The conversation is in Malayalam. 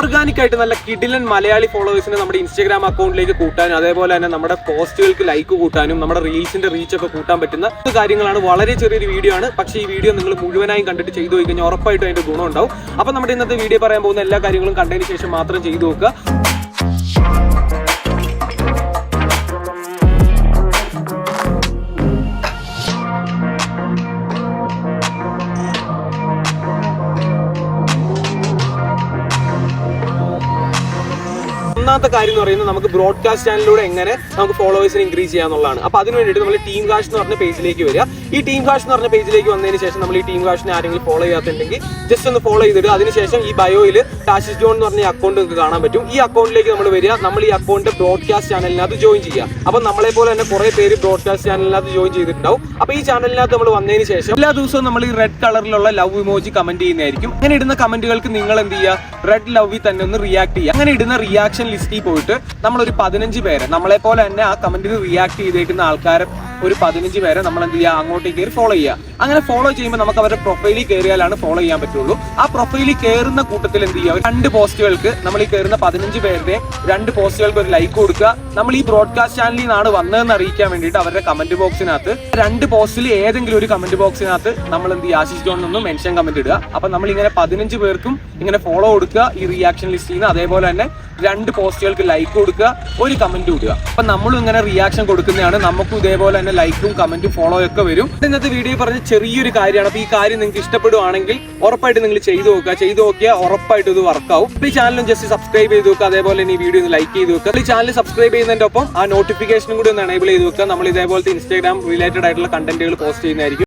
ഓർഗാനിക് ആയിട്ട് നല്ല കിടിലൻ മലയാളി ഫോളോവേഴ്സിനെ നമ്മുടെ ഇൻസ്റ്റാഗ്രാം അക്കൗണ്ടിലേക്ക് കൂട്ടാനും അതേപോലെ തന്നെ നമ്മുടെ പോസ്റ്റുകൾക്ക് ലൈക്ക് കൂട്ടാനും നമ്മുടെ റീൽസിന്റെ റീച്ച് ഒക്കെ കൂട്ടാൻ പറ്റുന്ന കാര്യങ്ങളാണ്. വളരെ ചെറിയൊരു വീഡിയോ ആണ്, പക്ഷേ ഈ വീഡിയോ നിങ്ങൾ മുഴുവനായും കണ്ടിട്ട് ചെയ്തു പോയി കഴിഞ്ഞാൽ ഉറപ്പായിട്ടും അതിന്റെ ഗുണം ഉണ്ടാവും. അപ്പോൾ നമ്മുടെ ഇന്നത്തെ വീഡിയോ പറയാൻ പോകുന്ന എല്ലാ കാര്യങ്ങളും കണ്ടതിന് ശേഷം മാത്രം ചെയ്തു നോക്കുക. ഒന്നാമത്തെ കാര്യം എന്ന് പറയുന്നത് നമുക്ക് ബ്രോഡ്കാസ്റ്റ് ചാനലിലൂടെ എങ്ങനെ നമുക്ക് ഫോളോവേഴ്സിനെ ഇൻക്രീസ് ചെയ്യാന്നുള്ളതാണ്. അപ്പോൾ അതിന് വേണ്ടിയിട്ട് നമ്മൾ ടീം കാഷ് എന്ന് പറഞ്ഞ പേജിലേക്ക് വരിക. ഈ ടീം കാഷ് എന്ന് പറഞ്ഞ പേജിലേക്ക് വന്നതിന് ശേഷം നമ്മൾ ഈ ടീം കാഷിനെ ആരെങ്കിലും ഫോളോ ചെയ്യാത്തുണ്ടെങ്കിൽ ജസ്റ്റ് ഒന്ന് ഫോളോ ചെയ്തിട്ട് അതിനുശേഷം ഈ ബയോയിൽ ടാഷിസ് ജോൺ എന്ന് പറഞ്ഞ അക്കൗണ്ട് നിങ്ങൾക്ക് കാണാൻ പറ്റും. ഈ അക്കൗണ്ടിലേക്ക് നമ്മൾ വരിക. നമ്മൾ ഈ അക്കൗണ്ട് ബ്രോഡ്കാസ്റ്റ് ചാനലിനകത്ത് ജോയിൻ ചെയ്യുക. അപ്പോൾ നമ്മളെ പോലെ തന്നെ കുറേ പേര് ബ്രോഡ്കാസ്റ്റ് ചാനലിനകത്ത് ജോയിൻ ചെയ്തിട്ടുണ്ടാവും. അപ്പോൾ ഈ ചാനലിനകത്ത് നമ്മൾ വന്നതിന് ശേഷം എല്ലാ ദിവസവും നമ്മൾ ഈ റെഡ് കളറിലുള്ള ലവ് ഇമോജി കമന്റ് ചെയ്യുന്നതായിരിക്കും. അങ്ങനെ ഇടുന്ന കമന്റുകൾക്ക് നിങ്ങൾ എന്ത് ചെയ്യുക, റെഡ് ലവിൽ തന്നെ ഒന്ന് റിയാക്ട് ചെയ്യുക. അങ്ങനെ ഇടുന്ന റിയാക്ഷൻ ലിസ്റ്റിൽ പോയിട്ട് നമ്മളൊരു 15 പേരെ, നമ്മളെ പോലെ തന്നെ ആ കമന്റിന് റിയാക്ട് ചെയ്തേക്കുന്ന ആൾക്കാരെ ഒരു 15 പേരെ നമ്മൾ എന്ത് ചെയ്യുക, അങ്ങോട്ടേക്ക് കയറി ഫോളോ ചെയ്യുക. അങ്ങനെ ഫോളോ ചെയ്യുമ്പോൾ നമുക്ക് അവരുടെ പ്രൊഫൈലിൽ കയറിയാലാണ് ഫോളോ ചെയ്യാൻ പറ്റുള്ളൂ. ആ പ്രൊഫൈലിൽ കയറുന്ന കൂട്ടത്തിൽ എന്ത് ചെയ്യുക, 2 പോസ്റ്റുകൾക്ക് നമ്മൾ ഈ കയറുന്ന 15 പേരുടെ 2 പോസ്റ്റുകൾക്ക് ഒരു ലൈക്ക് കൊടുക്കുക. നമ്മൾ ഈ ബ്രോഡ്കാസ്റ്റ് ചാനലിൽ നിന്നാണ് വന്നതെന്ന് അറിയിക്കാൻ വേണ്ടിയിട്ട് അവരുടെ കമന്റ് ബോക്സിനകത്ത് 2 പോസ്റ്റിൽ ഏതെങ്കിലും ഒരു കമന്റ് ബോക്സിനകത്ത് നമ്മൾ എന്ത് ചെയ്യുക, ആശിഷ് ജോൺ എന്നൊന്നും മെൻഷൻ കമന്റ് ഇടുക. അപ്പൊ നമ്മൾ ഇങ്ങനെ 15 പേർക്കും ഇങ്ങനെ ഫോളോ കൊടുക്കുക ഈ റിയാക്ഷൻ ലിസ്റ്റിൽ നിന്ന്. അതേപോലെ തന്നെ 2 പോസ്റ്റുകൾക്ക് ലൈക്ക് കൊടുക്കുക, ഒരു കമന്റ് ഇടുക. അപ്പൊ നമ്മളും ഇങ്ങനെ റിയാക്ഷൻ കൊടുക്കുന്നതാണ്. നമുക്കും ഇതേപോലെ തന്നെ ലൈക്കും കമന്റും ഫോളോ ഒക്കെ വരും. ഇന്നത്തെ വീഡിയോ പറഞ്ഞ ചെറിയൊരു കാര്യമാണ്. അപ്പൊ ഈ കാര്യം നിങ്ങൾക്ക് ഇഷ്ടപ്പെടുവാണെങ്കിൽ ഉറപ്പായിട്ട് നിങ്ങൾ ചെയ്തു നോക്കിയാൽ ഉറപ്പായിട്ട് ഇത് വർക്കാവും. ഈ ചാനലും ജസ്റ്റ് സബ്സ്ക്രൈബ് ചെയ്ത് വെക്കുക. അതേപോലെ തന്നെ ഈ വീഡിയോ ഒന്ന് ലൈക്ക് ചെയ്ത് വെക്കുക. ഈ ചാനൽ സബ്സ്ക്രൈബ് ചെയ്യുന്നതിന്റെ ഒപ്പം ആ നോട്ടിഫിക്കേഷനും കൂടി ഒന്ന് എനേബിൾ ചെയ്ത് വെക്കുക. നമ്മൾ ഇതേപോലത്തെ ഇൻസ്റ്റാഗ്രാം റിലേറ്റഡ് ആയിട്ടുള്ള കണ്ടന്റുകൾ പോസ്റ്റ് ചെയ്യുന്നതായിരിക്കും.